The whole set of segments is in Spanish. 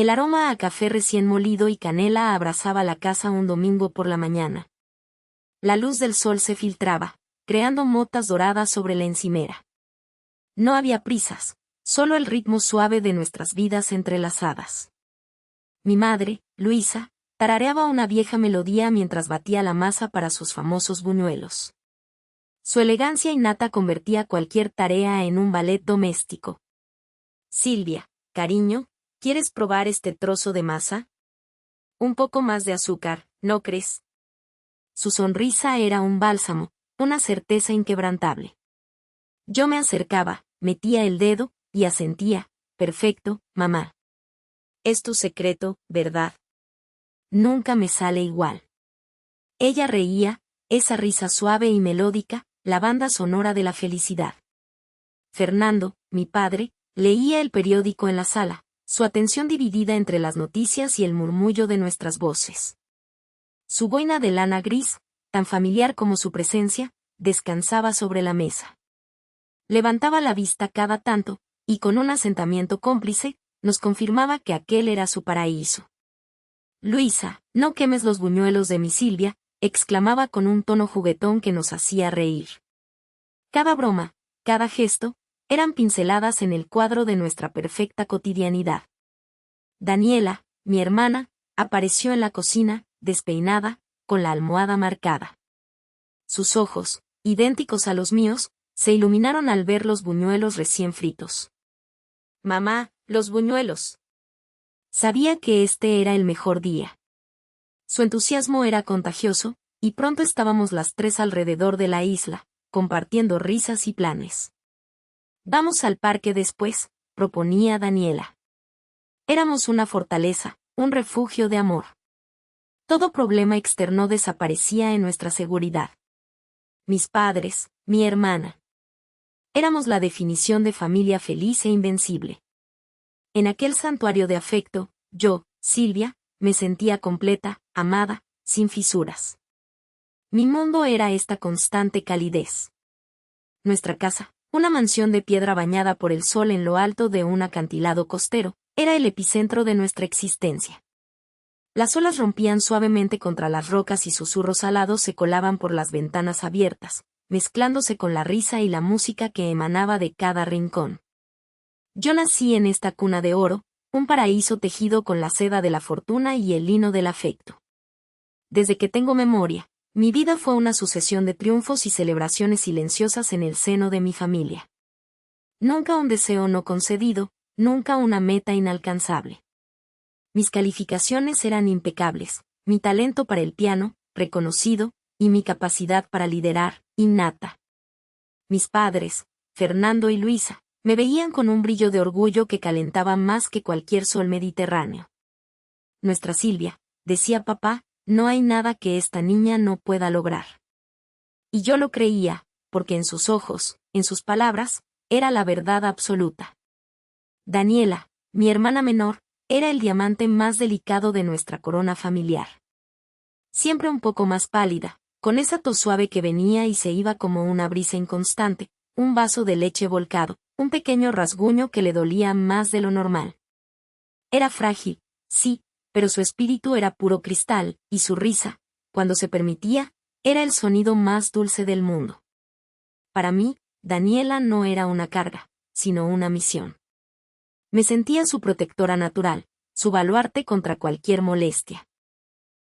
El aroma a café recién molido y canela abrazaba la casa un domingo por la mañana. La luz del sol se filtraba, creando motas doradas sobre la encimera. No había prisas, solo el ritmo suave de nuestras vidas entrelazadas. Mi madre, Luisa, tarareaba una vieja melodía mientras batía la masa para sus famosos buñuelos. Su elegancia innata convertía cualquier tarea en un ballet doméstico. Silvia, cariño, ¿quieres probar este trozo de masa? Un poco más de azúcar, ¿no crees? Su sonrisa era un bálsamo, una certeza inquebrantable. Yo me acercaba, metía el dedo, y asentía, perfecto, mamá. Es tu secreto, ¿verdad? Nunca me sale igual. Ella reía, esa risa suave y melódica, la banda sonora de la felicidad. Fernando, mi padre, leía el periódico en la sala, su atención dividida entre las noticias y el murmullo de nuestras voces. Su boina de lana gris, tan familiar como su presencia, descansaba sobre la mesa. Levantaba la vista cada tanto, y con un asentamiento cómplice, nos confirmaba que aquel era su paraíso. Luisa, no quemes los buñuelos de mi Silvia, exclamaba con un tono juguetón que nos hacía reír. Cada broma, cada gesto, eran pinceladas en el cuadro de nuestra perfecta cotidianidad. Daniela, mi hermana, apareció en la cocina, despeinada, con la almohada marcada. Sus ojos, idénticos a los míos, se iluminaron al ver los buñuelos recién fritos. Mamá, los buñuelos. Sabía que este era el mejor día. Su entusiasmo era contagioso, y pronto estábamos las tres alrededor de la isla, compartiendo risas y planes. Vamos al parque después, proponía Daniela. Éramos una fortaleza, un refugio de amor. Todo problema externo desaparecía en nuestra seguridad. Mis padres, mi hermana. Éramos la definición de familia feliz e invencible. En aquel santuario de afecto, yo, Silvia, me sentía completa, amada, sin fisuras. Mi mundo era esta constante calidez. Nuestra casa, una mansión de piedra bañada por el sol en lo alto de un acantilado costero, era el epicentro de nuestra existencia. Las olas rompían suavemente contra las rocas y susurros alados se colaban por las ventanas abiertas, mezclándose con la risa y la música que emanaba de cada rincón. Yo nací en esta cuna de oro, un paraíso tejido con la seda de la fortuna y el lino del afecto. Desde que tengo memoria, mi vida fue una sucesión de triunfos y celebraciones silenciosas en el seno de mi familia. Nunca un deseo no concedido, nunca una meta inalcanzable. Mis calificaciones eran impecables, mi talento para el piano, reconocido, y mi capacidad para liderar, innata. Mis padres, Fernando y Luisa, me veían con un brillo de orgullo que calentaba más que cualquier sol mediterráneo. Nuestra Silvia, decía papá, no hay nada que esta niña no pueda lograr. Y yo lo creía, porque en sus ojos, en sus palabras, era la verdad absoluta. Daniela, mi hermana menor, era el diamante más delicado de nuestra corona familiar. Siempre un poco más pálida, con esa tos suave que venía y se iba como una brisa inconstante, un vaso de leche volcado, un pequeño rasguño que le dolía más de lo normal. Era frágil, sí, pero su espíritu era puro cristal, y su risa, cuando se permitía, era el sonido más dulce del mundo. Para mí, Daniela no era una carga, sino una misión. Me sentía su protectora natural, su baluarte contra cualquier molestia.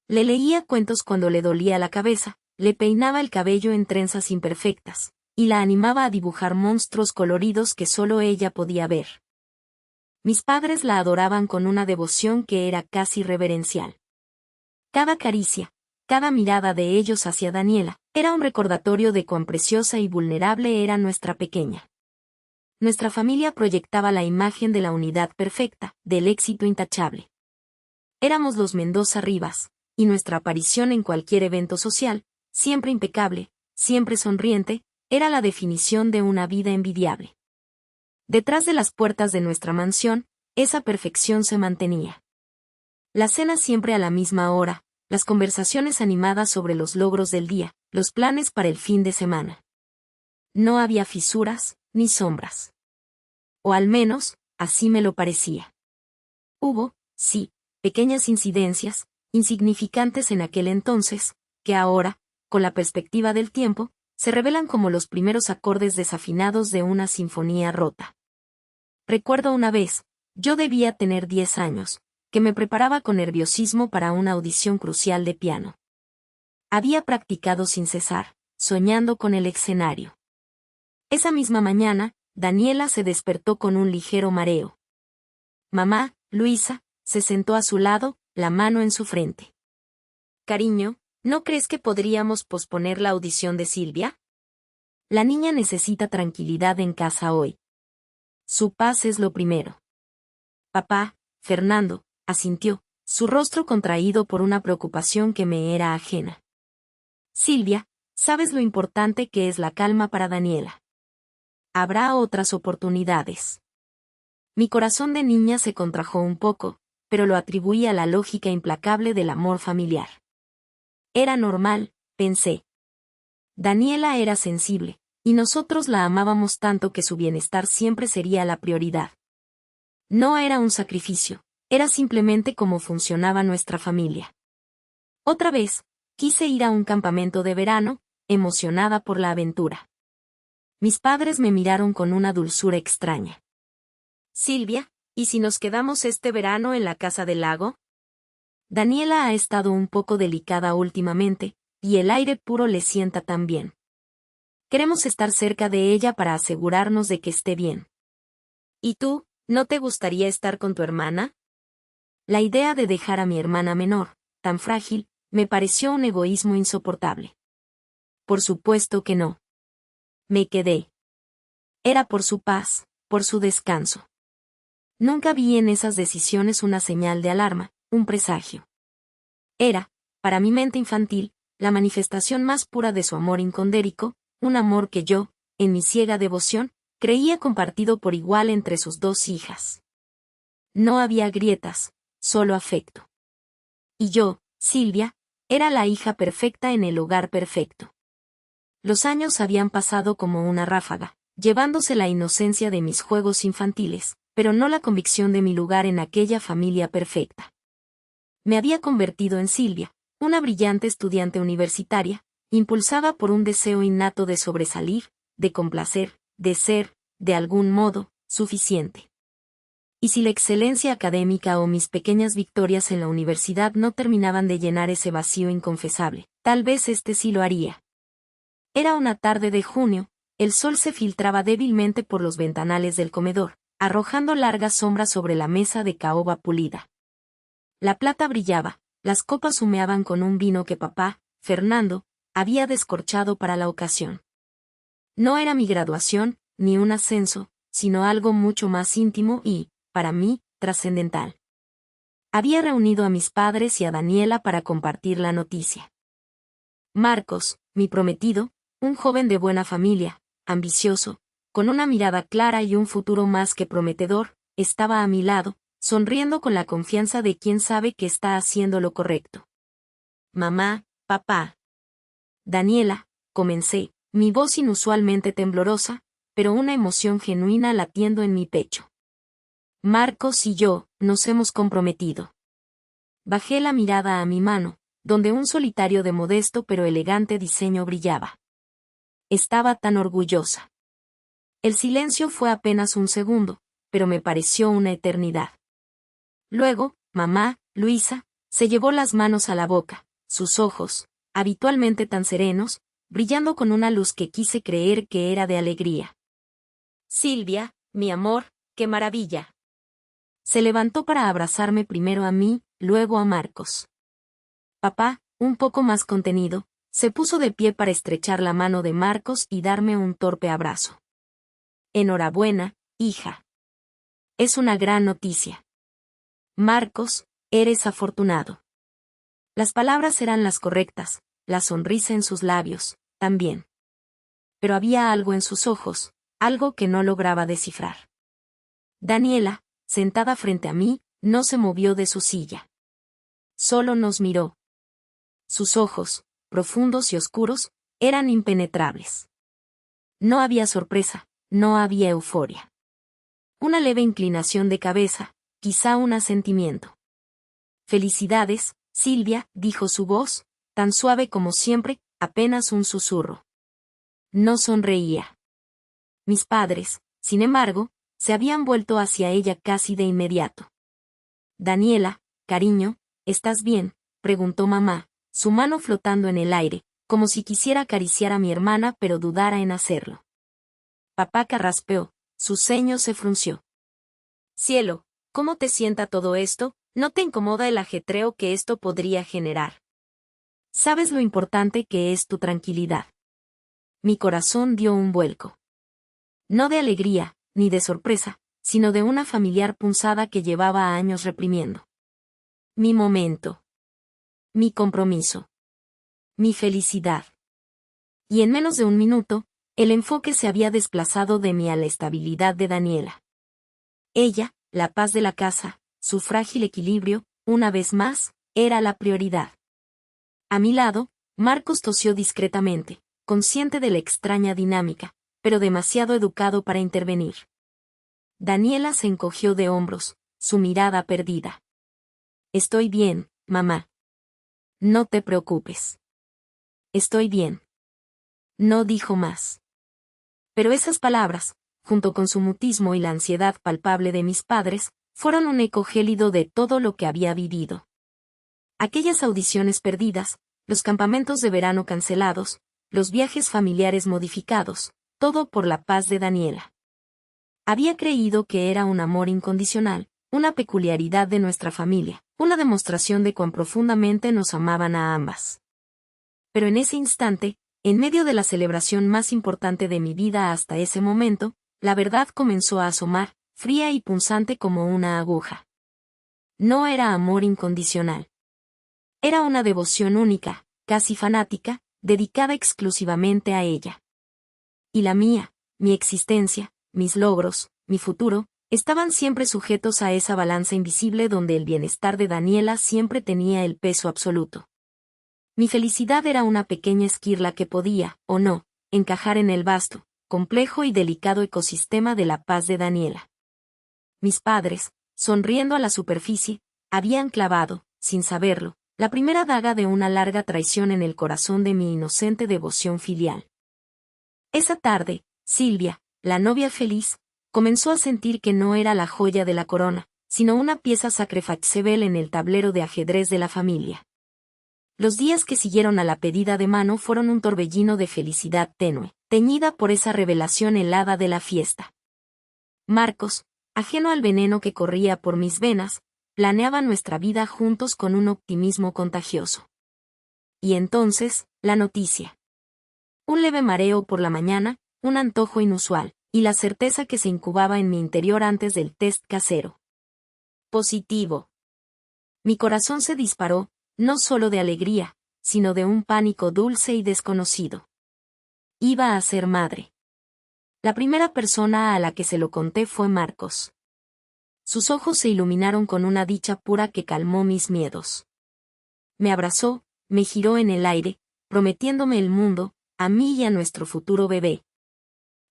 Le leía cuentos cuando le dolía la cabeza, le peinaba el cabello en trenzas imperfectas, y la animaba a dibujar monstruos coloridos que solo ella podía ver. Mis padres la adoraban con una devoción que era casi reverencial. Cada caricia, cada mirada de ellos hacia Daniela, era un recordatorio de cuán preciosa y vulnerable era nuestra pequeña. Nuestra familia proyectaba la imagen de la unidad perfecta, del éxito intachable. Éramos los Mendoza Rivas, y nuestra aparición en cualquier evento social, siempre impecable, siempre sonriente, era la definición de una vida envidiable. Detrás de las puertas de nuestra mansión, esa perfección se mantenía. La cena siempre a la misma hora, las conversaciones animadas sobre los logros del día, los planes para el fin de semana. No había fisuras, ni sombras. O al menos, así me lo parecía. Hubo, Sí, pequeñas incidencias, insignificantes en aquel entonces, que ahora, con la perspectiva del tiempo, se revelan como los primeros acordes desafinados de una sinfonía rota. Recuerdo una vez, yo debía tener 10 años, que me preparaba con nerviosismo para una audición crucial de piano. Había practicado sin cesar, soñando con el escenario. Esa misma mañana, Daniela se despertó con un ligero mareo. Mamá, Luisa, se sentó a su lado, la mano en su frente. Cariño, ¿no crees que podríamos posponer la audición de Silvia? La niña necesita tranquilidad en casa hoy. Su paz es lo primero. Papá, Fernando, asintió, su rostro contraído por una preocupación que me era ajena. Silvia, sabes lo importante que es la calma para Daniela. Habrá otras oportunidades. Mi corazón de niña se contrajo un poco, pero lo atribuí a la lógica implacable del amor familiar. Era normal, pensé. Daniela era sensible, y nosotros la amábamos tanto que su bienestar siempre sería la prioridad. No era un sacrificio, era simplemente cómo funcionaba nuestra familia. Otra vez, quise ir a un campamento de verano, emocionada por la aventura. Mis padres me miraron con una dulzura extraña. Silvia, ¿y si nos quedamos este verano en la casa del lago? Daniela ha estado un poco delicada últimamente, y el aire puro le sienta tan bien. Queremos estar cerca de ella para asegurarnos de que esté bien. ¿Y tú, no te gustaría estar con tu hermana? La idea de dejar a mi hermana menor, tan frágil, me pareció un egoísmo insoportable. Por supuesto que no. Me quedé. Era por su paz, por su descanso. Nunca vi en esas decisiones una señal de alarma, un presagio. Era, para mi mente infantil, la manifestación más pura de su amor incondérico, un amor que yo, en mi ciega devoción, creía compartido por igual entre sus dos hijas. No había grietas, solo afecto. Y yo, Silvia, era la hija perfecta en el hogar perfecto. Los años habían pasado como una ráfaga, llevándose la inocencia de mis juegos infantiles, pero no la convicción de mi lugar en aquella familia perfecta. Me había convertido en Silvia, una brillante estudiante universitaria, impulsada por un deseo innato de sobresalir, de complacer, de ser, de algún modo, suficiente. Y si la excelencia académica o mis pequeñas victorias en la universidad no terminaban de llenar ese vacío inconfesable, tal vez este sí lo haría. Era una tarde de junio, el sol se filtraba débilmente por los ventanales del comedor, arrojando largas sombras sobre la mesa de caoba pulida. La plata brillaba, las copas humeaban con un vino que papá, Fernando, había descorchado para la ocasión. No era mi graduación, ni un ascenso, sino algo mucho más íntimo y, para mí, trascendental. Había reunido a mis padres y a Daniela para compartir la noticia. Marcos, mi prometido, un joven de buena familia, ambicioso, con una mirada clara y un futuro más que prometedor, estaba a mi lado, sonriendo con la confianza de quien sabe que está haciendo lo correcto. Mamá, papá. Daniela, comencé, mi voz inusualmente temblorosa, pero una emoción genuina latiendo en mi pecho. Marcos y yo, nos hemos comprometido. Bajé la mirada a mi mano, donde un solitario de modesto pero elegante diseño brillaba. Estaba tan orgullosa. El silencio fue apenas un segundo, pero me pareció una eternidad. Luego, mamá, Luisa, se llevó las manos a la boca, sus ojos, habitualmente tan serenos, brillando con una luz que quise creer que era de alegría. Silvia, mi amor, qué maravilla. Se levantó para abrazarme primero a mí, luego a Marcos. Papá, un poco más contenido, se puso de pie para estrechar la mano de Marcos y darme un torpe abrazo. Enhorabuena, hija. Es una gran noticia. Marcos, eres afortunado. Las palabras eran las correctas, la sonrisa en sus labios, también. Pero había algo en sus ojos, algo que no lograba descifrar. Daniela, sentada frente a mí, no se movió de su silla. Solo nos miró. Sus ojos, profundos y oscuros, eran impenetrables. No había sorpresa, no había euforia. Una leve inclinación de cabeza, quizá un asentimiento. Felicidades, Silvia, dijo su voz, tan suave como siempre, apenas un susurro. No sonreía. Mis padres, sin embargo, se habían vuelto hacia ella casi de inmediato. Daniela, cariño, ¿estás bien?, preguntó mamá, su mano flotando en el aire, como si quisiera acariciar a mi hermana pero dudara en hacerlo. Papá carraspeó, su ceño se frunció. Cielo, ¿cómo te sienta todo esto? ¿No te incomoda el ajetreo que esto podría generar? ¿Sabes lo importante que es tu tranquilidad? Mi corazón dio un vuelco. No de alegría, ni de sorpresa, sino de una familiar punzada que llevaba años reprimiendo. Mi momento. Mi compromiso. Mi felicidad. Y en menos de un minuto, el enfoque se había desplazado de mí a la estabilidad de Daniela. Ella, la paz de la casa, su frágil equilibrio, una vez más, era la prioridad. A mi lado, Marcos tosió discretamente, consciente de la extraña dinámica, pero demasiado educado para intervenir. Daniela se encogió de hombros, su mirada perdida. Estoy bien, mamá. No te preocupes. Estoy bien. No dijo más. Pero esas palabras, junto con su mutismo y la ansiedad palpable de mis padres, fueron un eco gélido de todo lo que había vivido. Aquellas audiciones perdidas, los campamentos de verano cancelados, los viajes familiares modificados, todo por la paz de Daniela. Había creído que era un amor incondicional, una peculiaridad de nuestra familia, una demostración de cuán profundamente nos amaban a ambas. Pero en ese instante, en medio de la celebración más importante de mi vida hasta ese momento, la verdad comenzó a asomar, fría y punzante como una aguja. No era amor incondicional. Era una devoción única, casi fanática, dedicada exclusivamente a ella. Y la mía, mi existencia, mis logros, mi futuro, estaban siempre sujetos a esa balanza invisible donde el bienestar de Daniela siempre tenía el peso absoluto. Mi felicidad era una pequeña esquirla que podía, o no, encajar en el vasto, complejo y delicado ecosistema de la paz de Daniela. Mis padres, sonriendo a la superficie, habían clavado, sin saberlo, la primera daga de una larga traición en el corazón de mi inocente devoción filial. Esa tarde, Silvia, la novia feliz, comenzó a sentir que no era la joya de la corona, sino una pieza sacrificable en el tablero de ajedrez de la familia. Los días que siguieron a la pedida de mano fueron un torbellino de felicidad tenue, teñida por esa revelación helada de la fiesta. Marcos, ajeno al veneno que corría por mis venas, planeaba nuestra vida juntos con un optimismo contagioso. Y entonces, la noticia. Un leve mareo por la mañana, un antojo inusual, y la certeza que se incubaba en mi interior antes del test casero. Positivo. Mi corazón se disparó, no solo de alegría, sino de un pánico dulce y desconocido. Iba a ser madre. La primera persona a la que se lo conté fue Marcos. Sus ojos se iluminaron con una dicha pura que calmó mis miedos. Me abrazó, me giró en el aire, prometiéndome el mundo, a mí y a nuestro futuro bebé.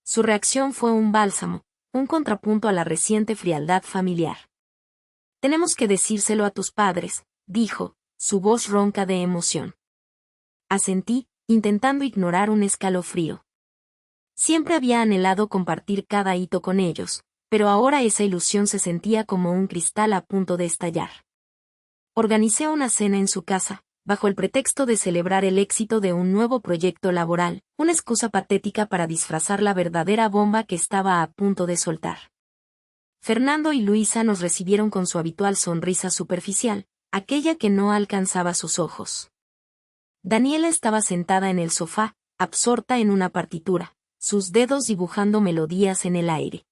Su reacción fue un bálsamo, un contrapunto a la reciente frialdad familiar. Tenemos que decírselo a tus padres, dijo, su voz ronca de emoción. Asentí, intentando ignorar un escalofrío. Siempre había anhelado compartir cada hito con ellos, pero ahora esa ilusión se sentía como un cristal a punto de estallar. Organicé una cena en su casa, bajo el pretexto de celebrar el éxito de un nuevo proyecto laboral, una excusa patética para disfrazar la verdadera bomba que estaba a punto de soltar. Fernando y Luisa nos recibieron con su habitual sonrisa superficial, aquella que no alcanzaba sus ojos. Daniela estaba sentada en el sofá, absorta en una partitura, sus dedos dibujando melodías en el aire.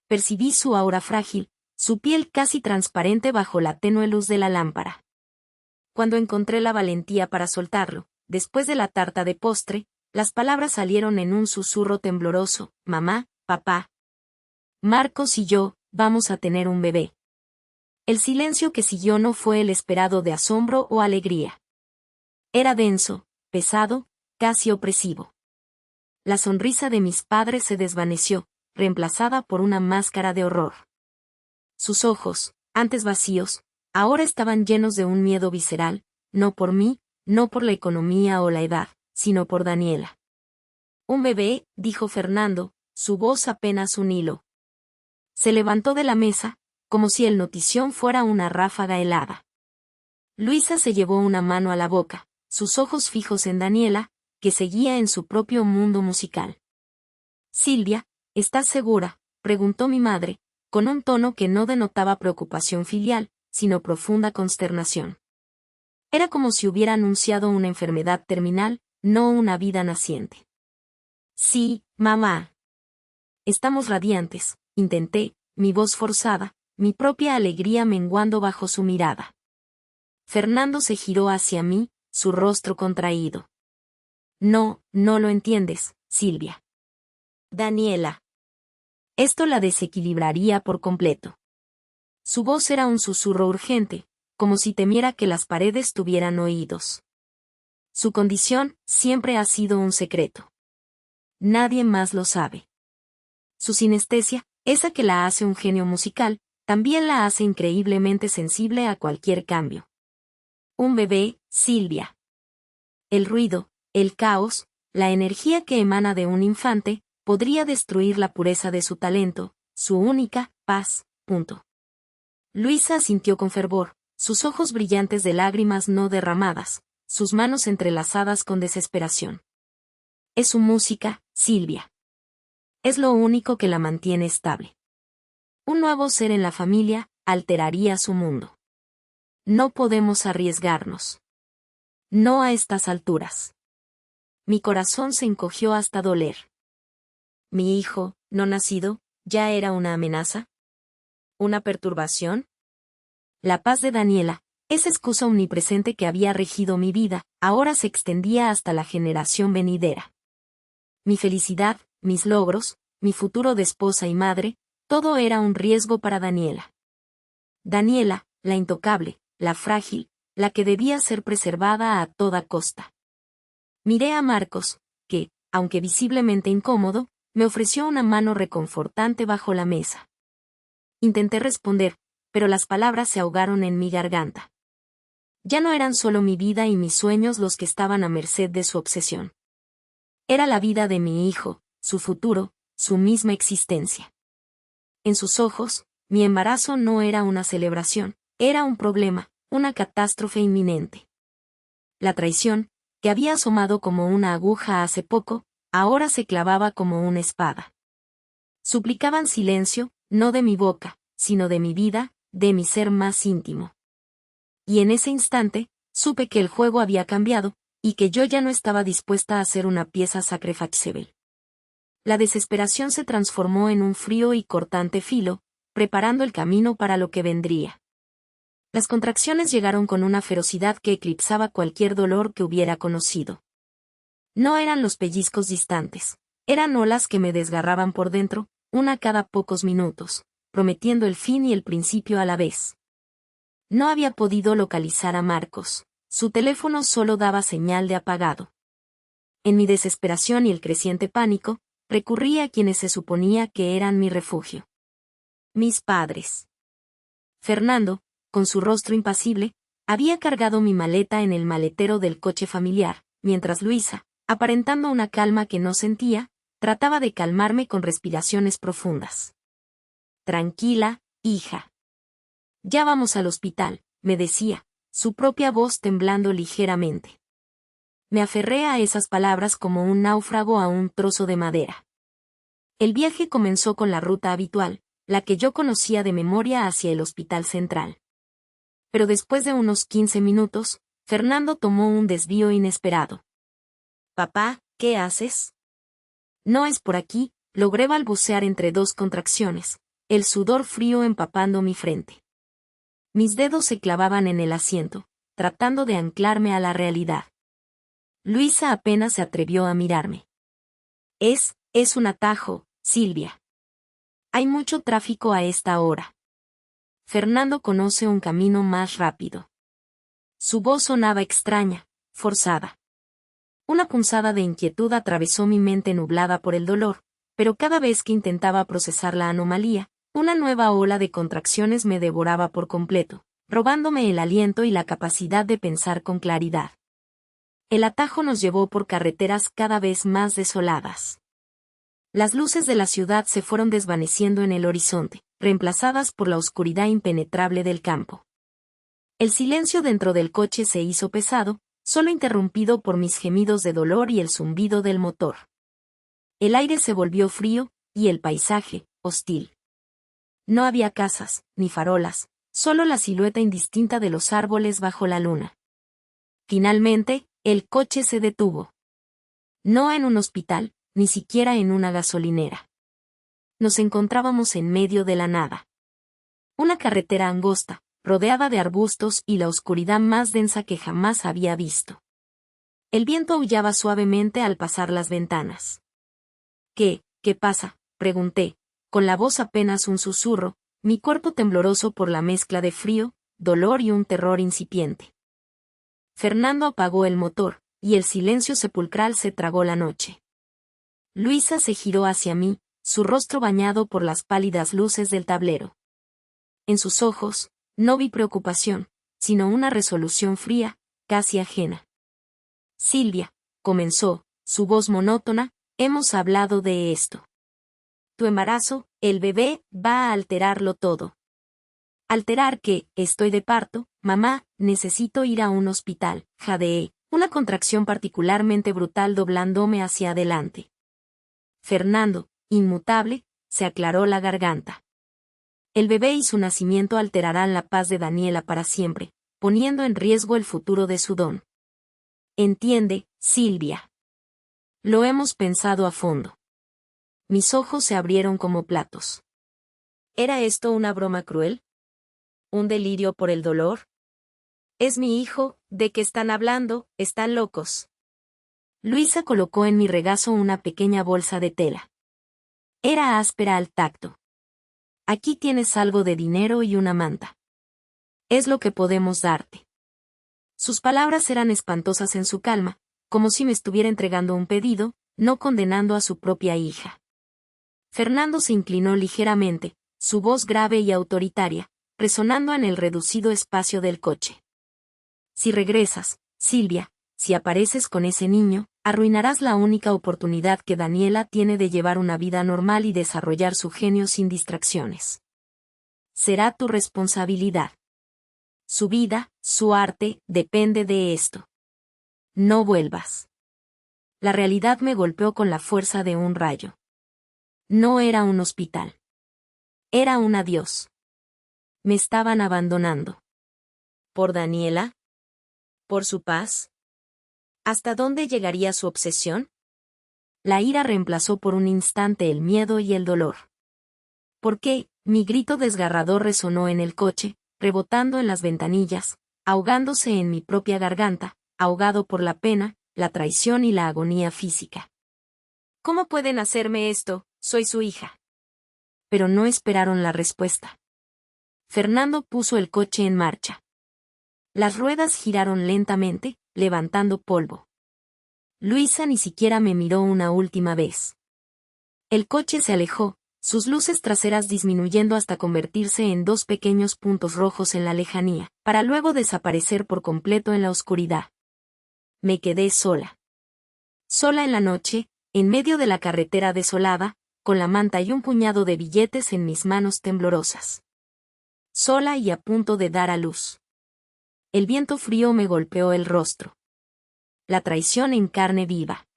Percibí su aura frágil, su piel casi transparente bajo la tenue luz de la lámpara. Cuando encontré la valentía para soltarlo, después de la tarta de postre, las palabras salieron en un susurro tembloroso: mamá, papá. Marcos y yo, vamos a tener un bebé. El silencio que siguió no fue el esperado de asombro o alegría. Era denso, pesado, casi opresivo. La sonrisa de mis padres se desvaneció, reemplazada por una máscara de horror. Sus ojos, antes vacíos, Ahora estaban llenos de un miedo visceral, no por mí, no por la economía o la edad, sino por Daniela. Un bebé, dijo Fernando, su voz apenas un hilo. Se levantó de la mesa, como si el notición fuera una ráfaga helada. Luisa se llevó una mano a la boca, sus ojos fijos en Daniela, que seguía en su propio mundo musical. Silvia, ¿estás segura?, preguntó mi madre, con un tono que no denotaba preocupación filial, sino profunda consternación. Era como si hubiera anunciado una enfermedad terminal, no una vida naciente. Sí, mamá. Estamos radiantes, intenté, mi voz forzada, mi propia alegría menguando bajo su mirada. Fernando se giró hacia mí, su rostro contraído. No, no lo entiendes, Silvia. Daniela. Esto la desequilibraría por completo. Su voz era un susurro urgente, como si temiera que las paredes tuvieran oídos. Su condición siempre ha sido un secreto. Nadie más lo sabe. Su sinestesia, esa que la hace un genio musical, también la hace increíblemente sensible a cualquier cambio. Un bebé, Silvia. El ruido, el caos, la energía que emana de un infante, podría destruir la pureza de su talento, su única paz. Punto. Luisa asintió con fervor, sus ojos brillantes de lágrimas no derramadas, sus manos entrelazadas con desesperación. Es su música, Silvia. Es lo único que la mantiene estable. Un nuevo ser en la familia alteraría su mundo. No podemos arriesgarnos. No a estas alturas. Mi corazón se encogió hasta doler. Mi hijo, no nacido, ya era una amenaza. ¿Una perturbación? La paz de Daniela, esa excusa omnipresente que había regido mi vida, ahora se extendía hasta la generación venidera. Mi felicidad, mis logros, mi futuro de esposa y madre, todo era un riesgo para Daniela. Daniela, la intocable, la frágil, la que debía ser preservada a toda costa. Miré a Marcos, que, aunque visiblemente incómodo, me ofreció una mano reconfortante bajo la mesa. Intenté responder, pero las palabras se ahogaron en mi garganta. Ya no eran solo mi vida y mis sueños los que estaban a merced de su obsesión. Era la vida de mi hijo, su futuro, su misma existencia. En sus ojos, mi embarazo no era una celebración, era un problema, una catástrofe inminente. La traición, que había asomado como una aguja hace poco, ahora se clavaba como una espada. Suplicaban silencio, no de mi boca, sino de mi vida, de mi ser más íntimo. Y en ese instante, supe que el juego había cambiado, y que yo ya no estaba dispuesta a ser una pieza sacrificable. La desesperación se transformó en un frío y cortante filo, preparando el camino para lo que vendría. Las contracciones llegaron con una ferocidad que eclipsaba cualquier dolor que hubiera conocido. No eran los pellizcos distantes, eran olas que me desgarraban por dentro, una cada pocos minutos, prometiendo el fin y el principio a la vez. No había podido localizar a Marcos, su teléfono solo daba señal de apagado. En mi desesperación y el creciente pánico, recurrí a quienes se suponía que eran mi refugio. Mis padres. Fernando, con su rostro impasible, había cargado mi maleta en el maletero del coche familiar, mientras Luisa, aparentando una calma que no sentía, trataba de calmarme con respiraciones profundas. Tranquila, hija. Ya vamos al hospital, me decía, su propia voz temblando ligeramente. Me aferré a esas palabras como un náufrago a un trozo de madera. El viaje comenzó con la ruta habitual, la que yo conocía de memoria hacia el hospital central. Pero después de unos 15 minutos, Fernando tomó un desvío inesperado. Papá, ¿qué haces? No es por aquí, logré balbucear entre dos contracciones, el sudor frío empapando mi frente. Mis dedos se clavaban en el asiento, tratando de anclarme a la realidad. Luisa apenas se atrevió a mirarme. Es un atajo, Silvia. Hay mucho tráfico a esta hora. Fernando conoce un camino más rápido. Su voz sonaba extraña, forzada. Una punzada de inquietud atravesó mi mente nublada por el dolor, pero cada vez que intentaba procesar la anomalía, una nueva ola de contracciones me devoraba por completo, robándome el aliento y la capacidad de pensar con claridad. El atajo nos llevó por carreteras cada vez más desoladas. Las luces de la ciudad se fueron desvaneciendo en el horizonte, reemplazadas por la oscuridad impenetrable del campo. El silencio dentro del coche se hizo pesado, solo interrumpido por mis gemidos de dolor y el zumbido del motor. El aire se volvió frío, y el paisaje, hostil. No había casas, ni farolas, solo la silueta indistinta de los árboles bajo la luna. Finalmente, el coche se detuvo. No en un hospital, ni siquiera en una gasolinera. Nos encontrábamos en medio de la nada. Una carretera angosta, rodeada de arbustos y la oscuridad más densa que jamás había visto. El viento aullaba suavemente al pasar las ventanas. ¿Qué pasa?, pregunté, con la voz apenas un susurro, mi cuerpo tembloroso por la mezcla de frío, dolor y un terror incipiente. Fernando apagó el motor, y el silencio sepulcral se tragó la noche. Luisa se giró hacia mí, su rostro bañado por las pálidas luces del tablero. En sus ojos, no vi preocupación, sino una resolución fría, casi ajena. Silvia, comenzó, su voz monótona, hemos hablado de esto. Tu embarazo, el bebé, va a alterarlo todo. ¿Alterar qué? Estoy de parto, mamá, necesito ir a un hospital, jadeé, una contracción particularmente brutal doblándome hacia adelante. Fernando, inmutable, se aclaró la garganta. El bebé y su nacimiento alterarán la paz de Daniela para siempre, poniendo en riesgo el futuro de su don. Entiende, Silvia. Lo hemos pensado a fondo. Mis ojos se abrieron como platos. ¿Era esto una broma cruel? ¿Un delirio por el dolor? Es mi hijo, ¿de qué están hablando? Están locos. Luisa colocó en mi regazo una pequeña bolsa de tela. Era áspera al tacto. Aquí tienes algo de dinero y una manta. Es lo que podemos darte. Sus palabras eran espantosas en su calma, como si me estuviera entregando un pedido, no condenando a su propia hija. Fernando se inclinó ligeramente, su voz grave y autoritaria, resonando en el reducido espacio del coche. Si regresas, Silvia, si apareces con ese niño, arruinarás la única oportunidad que Daniela tiene de llevar una vida normal y desarrollar su genio sin distracciones. Será tu responsabilidad. Su vida, su arte, depende de esto. No vuelvas. La realidad me golpeó con la fuerza de un rayo. No era un hospital. Era un adiós. Me estaban abandonando. ¿Por Daniela? ¿Por su paz? ¿Hasta dónde llegaría su obsesión? La ira reemplazó por un instante el miedo y el dolor. ¿Por qué? Mi grito desgarrador resonó en el coche, rebotando en las ventanillas, ahogándose en mi propia garganta, ahogado por la pena, la traición y la agonía física. ¿Cómo pueden hacerme esto? Soy su hija. Pero no esperaron la respuesta. Fernando puso el coche en marcha. Las ruedas giraron lentamente, levantando polvo. Luisa ni siquiera me miró una última vez. El coche se alejó, sus luces traseras disminuyendo hasta convertirse en dos pequeños puntos rojos en la lejanía, para luego desaparecer por completo en la oscuridad. Me quedé sola. Sola en la noche, en medio de la carretera desolada, con la manta y un puñado de billetes en mis manos temblorosas. Sola y a punto de dar a luz. El viento frío me golpeó el rostro. La traición en carne viva.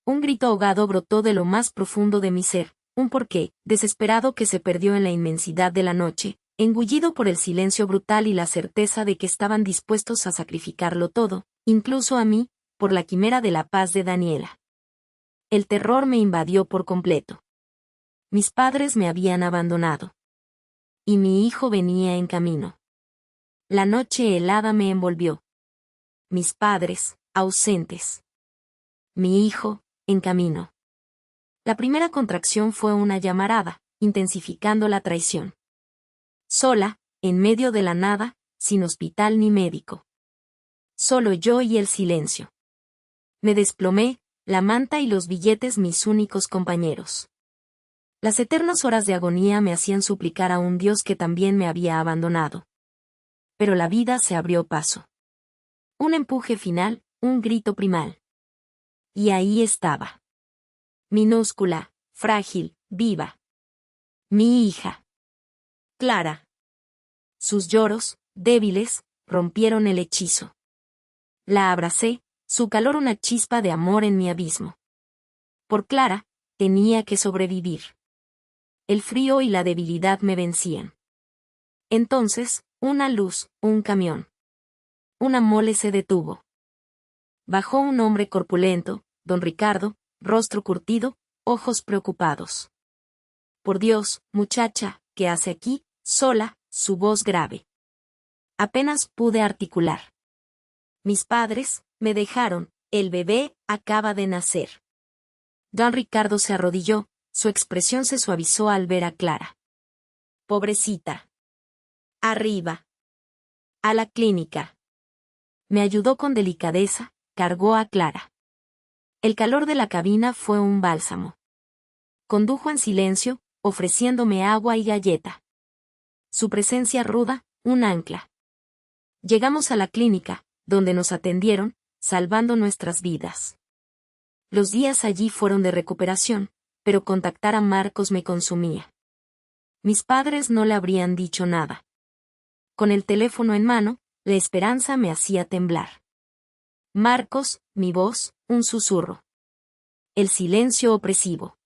Un grito ahogado brotó de lo más profundo de mi ser, un porqué, desesperado que se perdió en la inmensidad de la noche, engullido por el silencio brutal y la certeza de que estaban dispuestos a sacrificarlo todo, incluso a mí, por la quimera de la paz de Daniela. El terror me invadió por completo. Mis padres me habían abandonado. Y mi hijo venía en camino. La noche helada me envolvió. Mis padres, ausentes. Mi hijo, en camino. La primera contracción fue una llamarada, intensificando la traición. Sola, en medio de la nada, sin hospital ni médico. Solo yo y el silencio. Me desplomé, la manta y los billetes mis únicos compañeros. Las eternas horas de agonía me hacían suplicar a un Dios que también me había abandonado. pero la vida se abrió paso. Un empuje final, un grito primal. Y ahí estaba. Minúscula, frágil, viva. Mi hija. Clara. Sus lloros, débiles, rompieron el hechizo. La abracé, su calor una chispa de amor en mi abismo. Por Clara, tenía que sobrevivir. El frío y la debilidad me vencían. Entonces, una luz, un camión. Una mole se detuvo. Bajó un hombre corpulento, don Ricardo, rostro curtido, ojos preocupados. Por Dios, muchacha, ¿qué hace aquí, sola? Su voz grave. Apenas pude articular. Mis padres, me dejaron, el bebé acaba de nacer. Don Ricardo se arrodilló, su expresión se suavizó al ver a Clara. Pobrecita. Arriba. A la clínica. Me ayudó con delicadeza, cargó a Clara. El calor de la cabina fue un bálsamo. Condujo en silencio, ofreciéndome agua y galleta. Su presencia ruda, un ancla. Llegamos a la clínica, donde nos atendieron, salvando nuestras vidas. Los días allí fueron de recuperación, pero contactar a Marcos me consumía. Mis padres no le habrían dicho nada. Con el teléfono en mano, la esperanza me hacía temblar. Marcos, mi voz, un susurro. El silencio opresivo.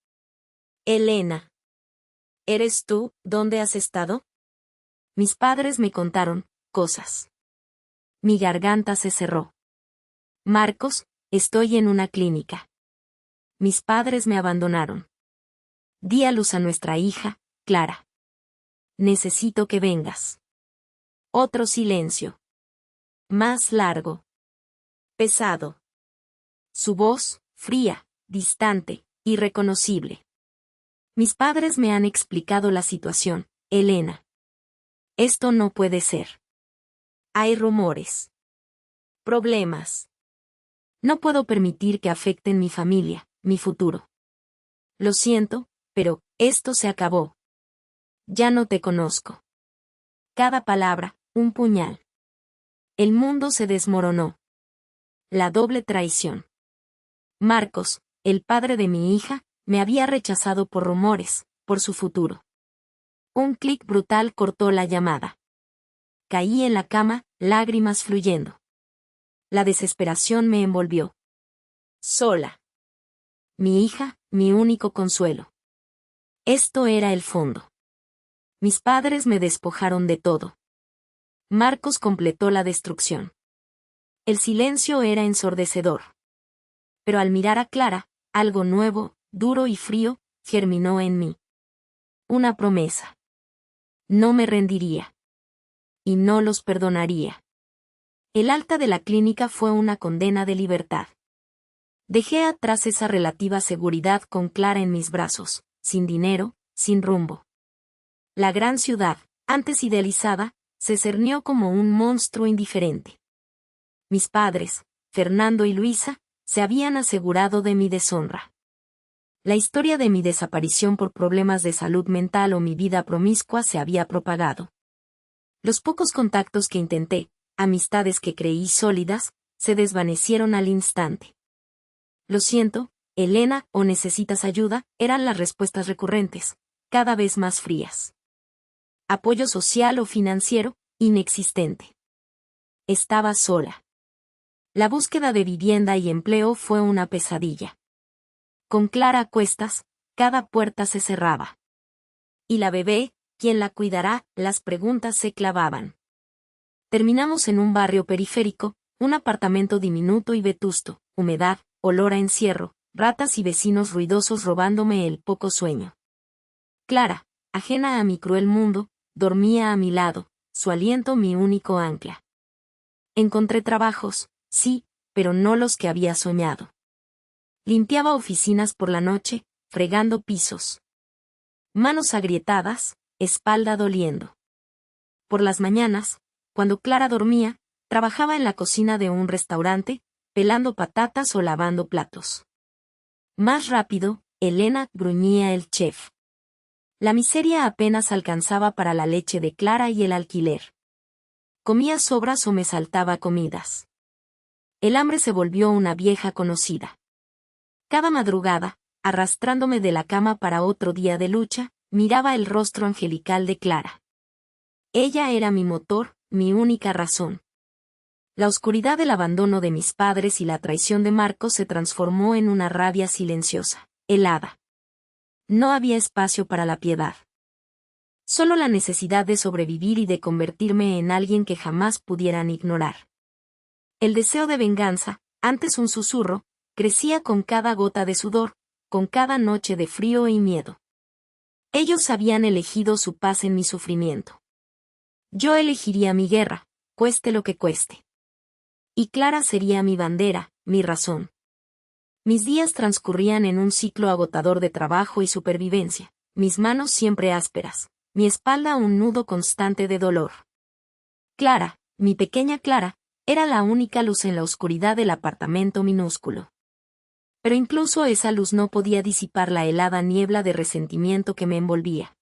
Elena. ¿Eres tú? ¿Dónde has estado? Mis padres me contaron cosas. Mi garganta se cerró. Marcos, estoy en una clínica. Mis padres me abandonaron. Di a luz a nuestra hija, Clara. Necesito que vengas. Otro silencio. Más largo. Pesado. Su voz, fría, distante, irreconocible. Mis padres me han explicado la situación, Elena. Esto no puede ser. Hay rumores. Problemas. No puedo permitir que afecten mi familia, mi futuro. Lo siento, pero esto se acabó. Ya no te conozco. Cada palabra, un puñal. El mundo se desmoronó. La doble traición. Marcos, el padre de mi hija, me había rechazado por rumores, por su futuro. Un clic brutal cortó la llamada. Caí en la cama, lágrimas fluyendo. La desesperación me envolvió. Sola. Mi hija, mi único consuelo. Esto era el fondo. Mis padres me despojaron de todo. Marcos completó la destrucción. El silencio era ensordecedor. Pero al mirar a Clara, algo nuevo, duro y frío, germinó en mí. Una promesa. No me rendiría. Y no los perdonaría. El alta de la clínica fue una condena de libertad. Dejé atrás esa relativa seguridad con Clara en mis brazos, sin dinero, sin rumbo. La gran ciudad, antes idealizada, se cernió como un monstruo indiferente. Mis padres, Fernando y Luisa, se habían asegurado de mi deshonra. La historia de mi desaparición por problemas de salud mental o mi vida promiscua se había propagado. Los pocos contactos que intenté, amistades que creí sólidas, se desvanecieron al instante. Lo siento, Elena, o necesitas ayuda, eran las respuestas recurrentes, cada vez más frías. Apoyo social o financiero, inexistente. Estaba sola. La búsqueda de vivienda y empleo fue una pesadilla. Con Clara a cuestas, cada puerta se cerraba. ¿Y la bebé? ¿Quién la cuidará? Las preguntas se clavaban. Terminamos en un barrio periférico, un apartamento diminuto y vetusto, humedad, olor a encierro, ratas y vecinos ruidosos robándome el poco sueño. Clara, ajena a mi cruel mundo, dormía a mi lado, su aliento mi único ancla. Encontré trabajos, sí, pero no los que había soñado. Limpiaba oficinas por la noche, fregando pisos. Manos agrietadas, espalda doliendo. Por las mañanas, cuando Clara dormía, trabajaba en la cocina de un restaurante, pelando patatas o lavando platos. Más rápido, Elena, gruñía el chef. La miseria apenas alcanzaba para la leche de Clara y el alquiler. Comía sobras o me saltaba comidas. El hambre se volvió una vieja conocida. Cada madrugada, arrastrándome de la cama para otro día de lucha, miraba el rostro angelical de Clara. Ella era mi motor, mi única razón. La oscuridad del abandono de mis padres y la traición de Marcos se transformó en una rabia silenciosa, helada. No había espacio para la piedad. Solo la necesidad de sobrevivir y de convertirme en alguien que jamás pudieran ignorar. El deseo de venganza, antes un susurro, crecía con cada gota de sudor, con cada noche de frío y miedo. Ellos habían elegido su paz en mi sufrimiento. Yo elegiría mi guerra, cueste lo que cueste. Y Clara sería mi bandera, mi razón. Mis días transcurrían en un ciclo agotador de trabajo y supervivencia, mis manos siempre ásperas, mi espalda un nudo constante de dolor. Clara, mi pequeña Clara, era la única luz en la oscuridad del apartamento minúsculo. Pero incluso esa luz no podía disipar la helada niebla de resentimiento que me envolvía.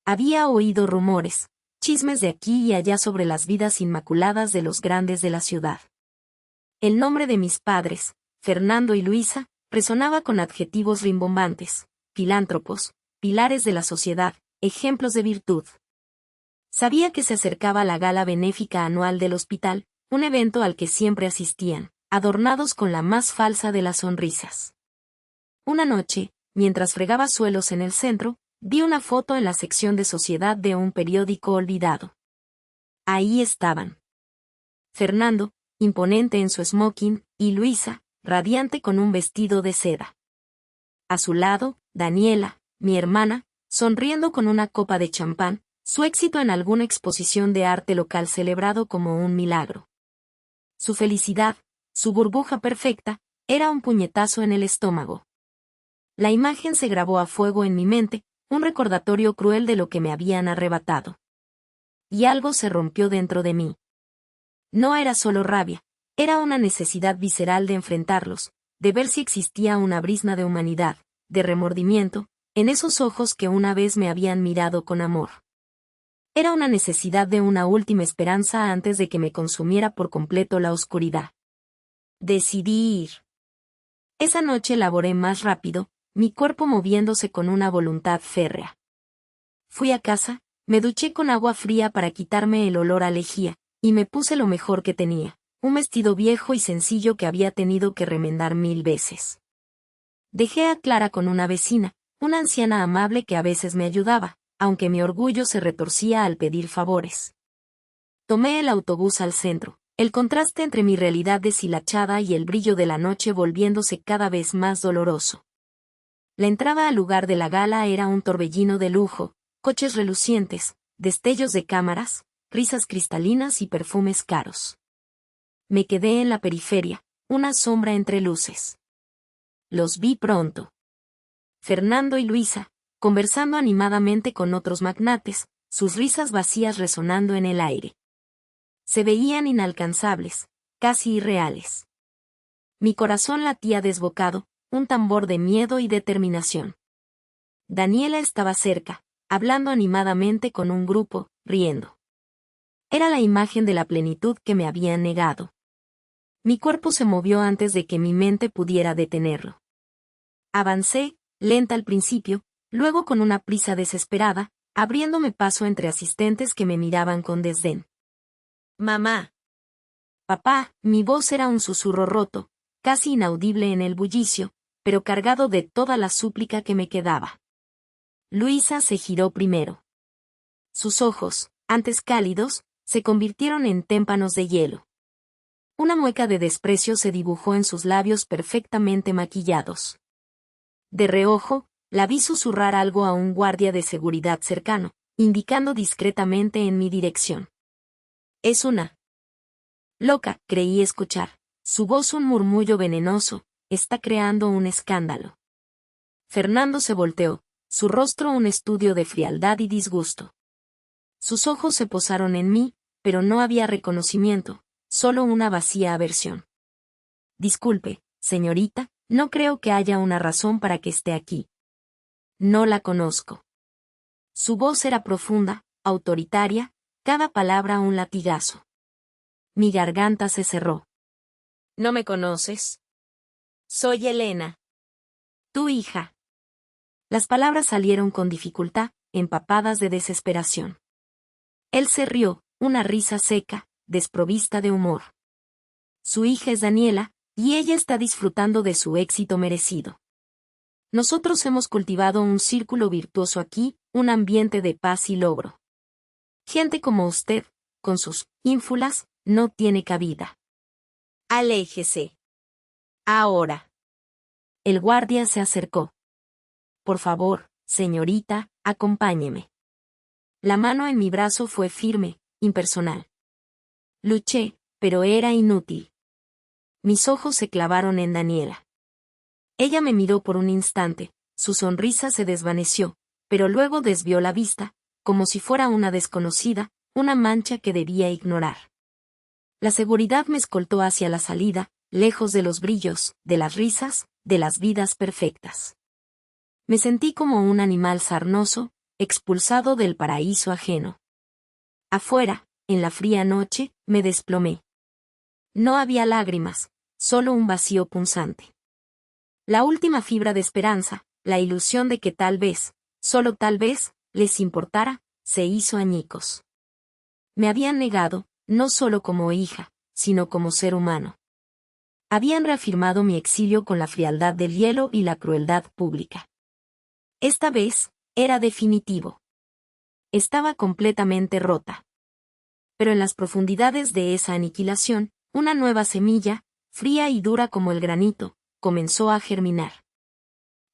Había oído rumores, chismes de aquí y allá sobre las vidas inmaculadas de los grandes de la ciudad. El nombre de mis padres, Fernando y Luisa, resonaba con adjetivos rimbombantes, filántropos, pilares de la sociedad, ejemplos de virtud. Sabía que se acercaba la gala benéfica anual del hospital, un evento al que siempre asistían, adornados con la más falsa de las sonrisas. Una noche, mientras fregaba suelos en el centro, vi una foto en la sección de sociedad de un periódico olvidado. Ahí estaban. Fernando, imponente en su smoking, y Luisa, radiante con un vestido de seda. A su lado, Daniela, mi hermana, sonriendo con una copa de champán, su éxito en alguna exposición de arte local celebrado como un milagro. Su felicidad, su burbuja perfecta, era un puñetazo en el estómago. La imagen se grabó a fuego en mi mente, un recordatorio cruel de lo que me habían arrebatado. Y algo se rompió dentro de mí. No era solo rabia, era una necesidad visceral de enfrentarlos, de ver si existía una brizna de humanidad, de remordimiento, en esos ojos que una vez me habían mirado con amor. Era una necesidad de una última esperanza antes de que me consumiera por completo la oscuridad. Decidí ir. Esa noche laboré más rápido, mi cuerpo moviéndose con una voluntad férrea. Fui a casa, me duché con agua fría para quitarme el olor a lejía, y me puse lo mejor que tenía, un vestido viejo y sencillo que había tenido que remendar 1000 veces. Dejé a Clara con una vecina, una anciana amable que a veces me ayudaba, aunque mi orgullo se retorcía al pedir favores. Tomé el autobús al centro, el contraste entre mi realidad deshilachada y el brillo de la noche volviéndose cada vez más doloroso. La entrada al lugar de la gala era un torbellino de lujo, coches relucientes, destellos de cámaras, risas cristalinas y perfumes caros. Me quedé en la periferia, una sombra entre luces. Los vi pronto. Fernando y Luisa, conversando animadamente con otros magnates, sus risas vacías resonando en el aire. Se veían inalcanzables, casi irreales. Mi corazón latía desbocado, un tambor de miedo y determinación. Daniela estaba cerca, hablando animadamente con un grupo, riendo. Era la imagen de la plenitud que me habían negado. Mi cuerpo se movió antes de que mi mente pudiera detenerlo. Avancé, lenta al principio, luego con una prisa desesperada, abriéndome paso entre asistentes que me miraban con desdén. «Mamá». «Papá», mi voz era un susurro roto, casi inaudible en el bullicio, pero cargado de toda la súplica que me quedaba. Luisa se giró primero. Sus ojos, antes cálidos, se convirtieron en témpanos de hielo. Una mueca de desprecio se dibujó en sus labios perfectamente maquillados. De reojo, la vi susurrar algo a un guardia de seguridad cercano, indicando discretamente en mi dirección. «Es una loca», creí escuchar. Su voz un murmullo venenoso, está creando un escándalo. Fernando se volteó, su rostro un estudio de frialdad y disgusto. Sus ojos se posaron en mí, pero no había reconocimiento, solo una vacía aversión. «Disculpe, señorita, no creo que haya una razón para que esté aquí. No la conozco». Su voz era profunda, autoritaria, cada palabra un latigazo. Mi garganta se cerró. ¿No me conoces? Soy Elena. Tu hija. Las palabras salieron con dificultad, empapadas de desesperación. Él se rió, una risa seca, desprovista de humor. Su hija es Daniela, y ella está disfrutando de su éxito merecido. Nosotros hemos cultivado un círculo virtuoso aquí, un ambiente de paz y logro. Gente como usted, con sus ínfulas, no tiene cabida. Aléjese. Ahora. El guardia se acercó. Por favor, señorita, acompáñeme. La mano en mi brazo fue firme, impersonal. Luché, pero era inútil. Mis ojos se clavaron en Daniela. Ella me miró por un instante, su sonrisa se desvaneció, pero luego desvió la vista, como si fuera una desconocida, una mancha que debía ignorar. La seguridad me escoltó hacia la salida, lejos de los brillos, de las risas, de las vidas perfectas. Me sentí como un animal sarnoso, expulsado del paraíso ajeno. Afuera, en la fría noche, me desplomé. No había lágrimas, solo un vacío punzante. La última fibra de esperanza, la ilusión de que tal vez, solo tal vez, les importara, se hizo añicos. Me habían negado, no solo como hija, sino como ser humano. Habían reafirmado mi exilio con la frialdad del hielo y la crueldad pública. Esta vez, era definitivo. Estaba completamente rota. Pero en las profundidades de esa aniquilación, una nueva semilla, fría y dura como el granito, comenzó a germinar.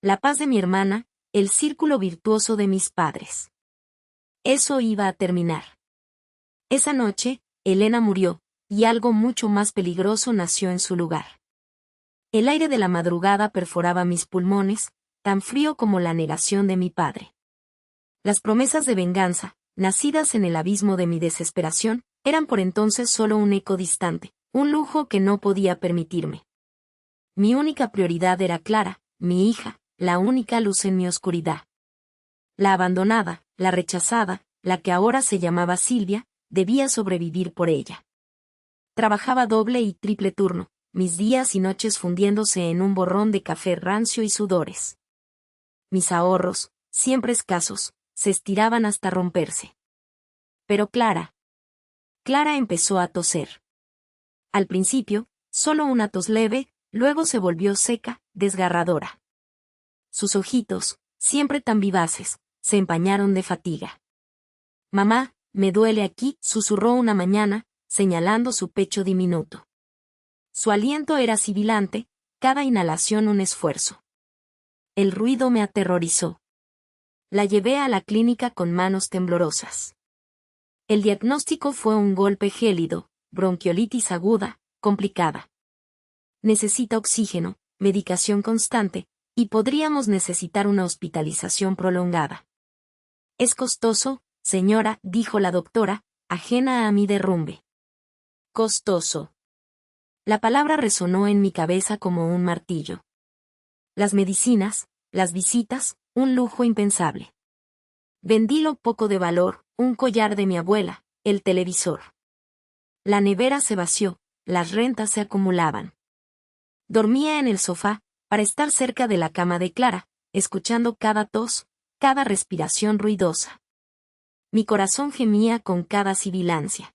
La paz de mi hermana, el círculo virtuoso de mis padres. Eso iba a terminar. Esa noche, Elena murió, y algo mucho más peligroso nació en su lugar. El aire de la madrugada perforaba mis pulmones, tan frío como la negación de mi padre. Las promesas de venganza, nacidas en el abismo de mi desesperación, eran por entonces solo un eco distante, un lujo que no podía permitirme. Mi única prioridad era Clara, mi hija, la única luz en mi oscuridad. La abandonada, la rechazada, la que ahora se llamaba Silvia, debía sobrevivir por ella. Trabajaba doble y triple turno, mis días y noches fundiéndose en un borrón de café rancio y sudores. Mis ahorros, siempre escasos, se estiraban hasta romperse. Pero Clara empezó a toser. Al principio, solo una tos leve, luego se volvió seca, desgarradora. Sus ojitos, siempre tan vivaces, se empañaron de fatiga. Mamá, me duele aquí, susurró una mañana, señalando su pecho diminuto. Su aliento era sibilante, cada inhalación un esfuerzo. El ruido me aterrorizó. La llevé a la clínica con manos temblorosas. El diagnóstico fue un golpe gélido, bronquiolitis aguda, complicada. Necesita oxígeno, medicación constante, y podríamos necesitar una hospitalización prolongada. Es costoso, señora, dijo la doctora, ajena a mi derrumbe. Costoso. La palabra resonó en mi cabeza como un martillo. Las medicinas, las visitas, un lujo impensable. Vendí lo poco de valor, un collar de mi abuela, el televisor. La nevera se vació, las rentas se acumulaban. Dormía en el sofá, para estar cerca de la cama de Clara, escuchando cada tos, cada respiración ruidosa. Mi corazón gemía con cada sibilancia.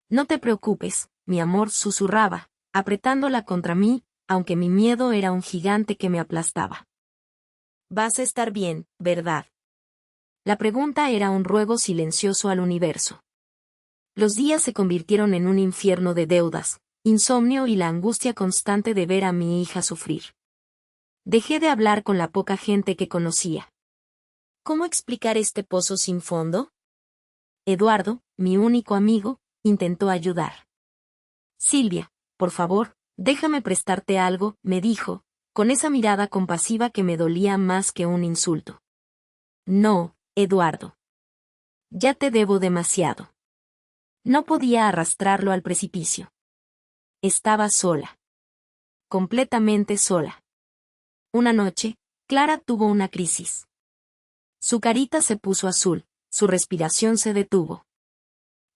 No te preocupes, mi amor, susurraba, apretándola contra mí, aunque mi miedo era un gigante que me aplastaba. Vas a estar bien, ¿verdad? La pregunta era un ruego silencioso al universo. Los días se convirtieron en un infierno de deudas, insomnio y la angustia constante de ver a mi hija sufrir. Dejé de hablar con la poca gente que conocía. ¿Cómo explicar este pozo sin fondo? Eduardo, mi único amigo, intentó ayudar. Silvia, por favor, déjame prestarte algo, me dijo, con esa mirada compasiva que me dolía más que un insulto. No, Eduardo. Ya te debo demasiado. No podía arrastrarlo al precipicio. Estaba sola. Completamente sola. Una noche, Clara tuvo una crisis. Su carita se puso azul, su respiración se detuvo.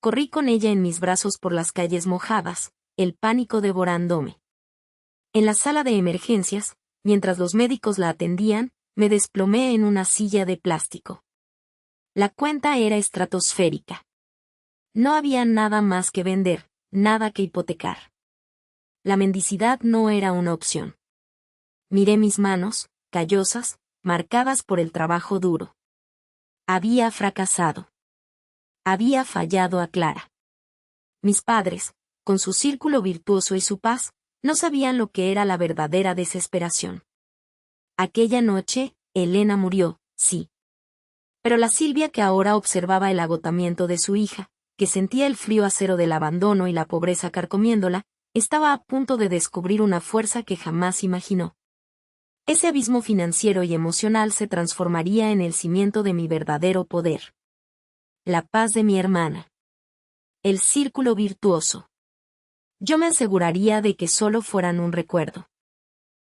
Corrí con ella en mis brazos por las calles mojadas, el pánico devorándome. En la sala de emergencias, mientras los médicos la atendían, me desplomé en una silla de plástico. La cuenta era estratosférica. No había nada más que vender, nada que hipotecar. La mendicidad no era una opción. Miré mis manos, callosas, marcadas por el trabajo duro. Había fracasado. Había fallado a Clara. Mis padres, con su círculo virtuoso y su paz, no sabían lo que era la verdadera desesperación. Aquella noche, Elena murió, sí. Pero la Silvia que ahora observaba el agotamiento de su hija, que sentía el frío acero del abandono y la pobreza carcomiéndola, estaba a punto de descubrir una fuerza que jamás imaginó. Ese abismo financiero y emocional se transformaría en el cimiento de mi verdadero poder. La paz de mi hermana. El círculo virtuoso. Yo me aseguraría de que solo fueran un recuerdo.